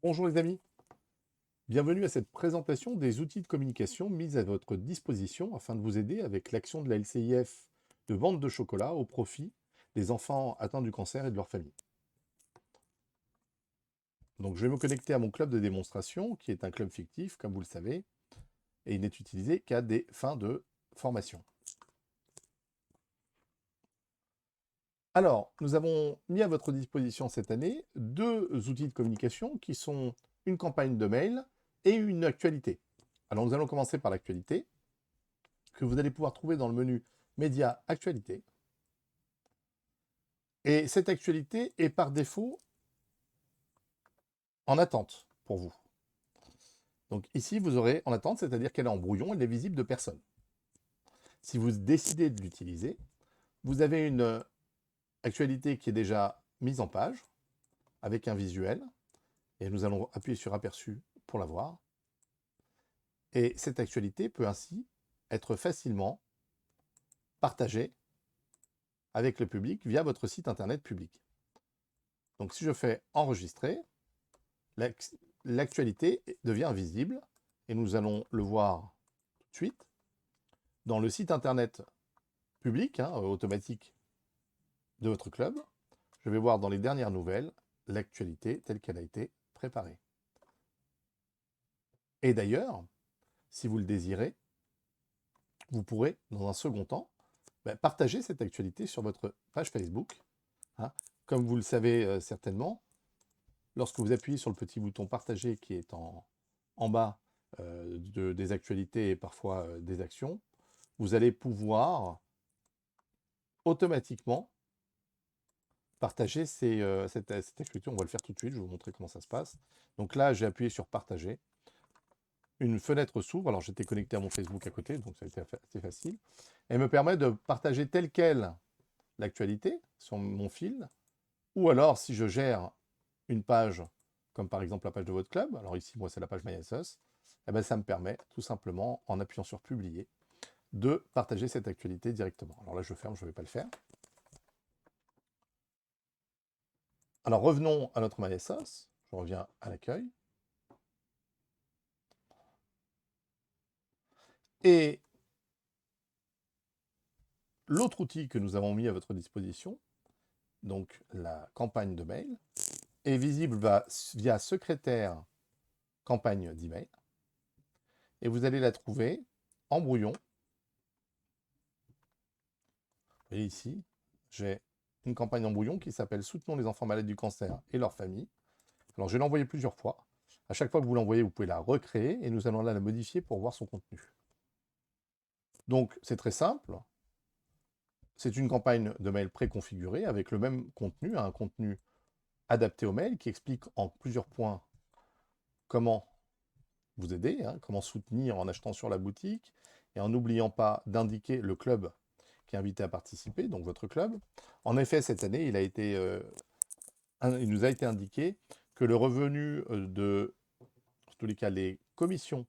Bonjour les amis, bienvenue à cette présentation des outils de communication mis à votre disposition afin de vous aider avec l'action de la LCIF de vente de chocolat au profit des enfants atteints du cancer et de leur famille. Donc je vais me connecter à mon club de démonstration qui est un club fictif comme vous le savez et il n'est utilisé qu'à des fins de formation. Alors, nous avons mis à votre disposition cette année deux outils de communication qui sont une campagne de mail et une actualité. Alors nous allons commencer par l'actualité, que vous allez pouvoir trouver dans le menu Médias Actualité. Et cette actualité est par défaut en attente pour vous. Donc ici, vous aurez en attente, c'est-à-dire qu'elle est en brouillon, elle n'est visible de personne. Si vous décidez de l'utiliser, vous avez une actualité qui est déjà mise en page, avec un visuel, et nous allons appuyer sur Aperçu pour la voir. Et cette actualité peut ainsi être facilement partagée avec le public via votre site internet public. Donc si je fais enregistrer, l'actualité devient visible et nous allons le voir tout de suite dans le site internet public, automatique de votre club. Je vais voir dans les dernières nouvelles l'actualité telle qu'elle a été préparée. Et d'ailleurs, si vous le désirez, vous pourrez, dans un second temps, partager cette actualité sur votre page Facebook. Comme vous le savez certainement, lorsque vous appuyez sur le petit bouton partager qui est en bas des actualités et parfois des actions, vous allez pouvoir automatiquement partager cette actualité. On va le faire tout de suite, je vais vous montrer comment ça se passe. Donc là, j'ai appuyé sur partager. Une fenêtre s'ouvre. Alors j'étais connecté à mon Facebook à côté, donc ça a été assez facile. Elle me permet de partager telle quelle l'actualité sur mon fil. Ou alors, si je gère une page, comme par exemple la page de votre club, alors ici, moi, c'est la page MySOS, ça me permet tout simplement, en appuyant sur publier, de partager cette actualité directement. Alors là, je ferme, je ne vais pas le faire. Alors revenons à notre MySOS. Je reviens à l'accueil. Et l'autre outil que nous avons mis à votre disposition, donc la campagne de mail, est visible via secrétaire campagne d'email. Et vous allez la trouver en brouillon. Vous voyez ici, j'ai une campagne en brouillon qui s'appelle « Soutenons les enfants malades du cancer et leurs familles ». Alors, je vais l'envoyer plusieurs fois. À chaque fois que vous l'envoyez, vous pouvez la recréer et nous allons la modifier pour voir son contenu. Donc, c'est très simple. C'est une campagne de mail préconfigurée avec le même contenu, un contenu adapté au mail qui explique en plusieurs points comment vous aider, comment soutenir en achetant sur la boutique et en n'oubliant pas d'indiquer le club qui est invité à participer, donc votre club. En effet, cette année, il nous a été indiqué que le revenu en tous les cas, les commissions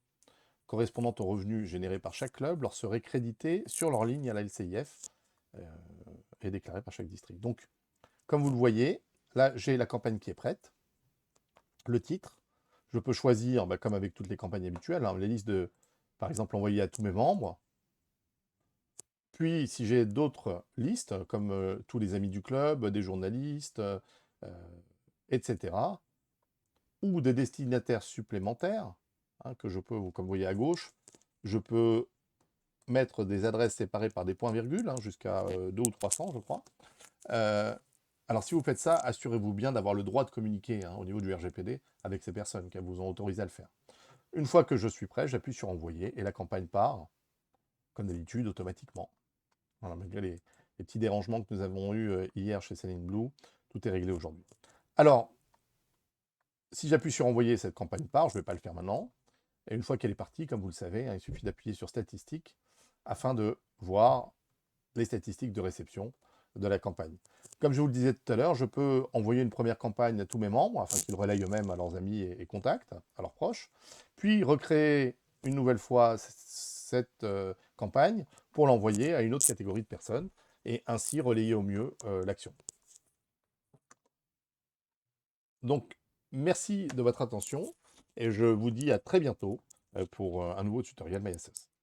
correspondantes aux revenus générés par chaque club leur seraient créditées sur leur ligne à la LCIF et déclarées par chaque district. Donc, comme vous le voyez, là, j'ai la campagne qui est prête, le titre. Je peux choisir, comme avec toutes les campagnes habituelles, les listes de, par exemple, envoyer à tous mes membres. Puis, si j'ai d'autres listes, comme tous les amis du club, des journalistes, etc., ou des destinataires supplémentaires, que je peux, comme vous voyez à gauche, je peux mettre des adresses séparées par des points-virgules, jusqu'à 200 ou 300, je crois. Alors, si vous faites ça, assurez-vous bien d'avoir le droit de communiquer au niveau du RGPD avec ces personnes qui vous ont autorisé à le faire. Une fois que je suis prêt, j'appuie sur envoyer et la campagne part, comme d'habitude, automatiquement. Voilà, malgré les petits dérangements que nous avons eus hier chez Céline Blue, tout est réglé aujourd'hui. Alors, si j'appuie sur envoyer, cette campagne part, je ne vais pas le faire maintenant. Et une fois qu'elle est partie, comme vous le savez, il suffit d'appuyer sur statistiques afin de voir les statistiques de réception de la campagne. Comme je vous le disais tout à l'heure, je peux envoyer une première campagne à tous mes membres afin qu'ils relayent eux-mêmes à leurs amis et contacts, à leurs proches, puis recréer une nouvelle fois cette campagne pour l'envoyer à une autre catégorie de personnes et ainsi relayer au mieux l'action. Donc, merci de votre attention et je vous dis à très bientôt pour un nouveau tutoriel Maya 16.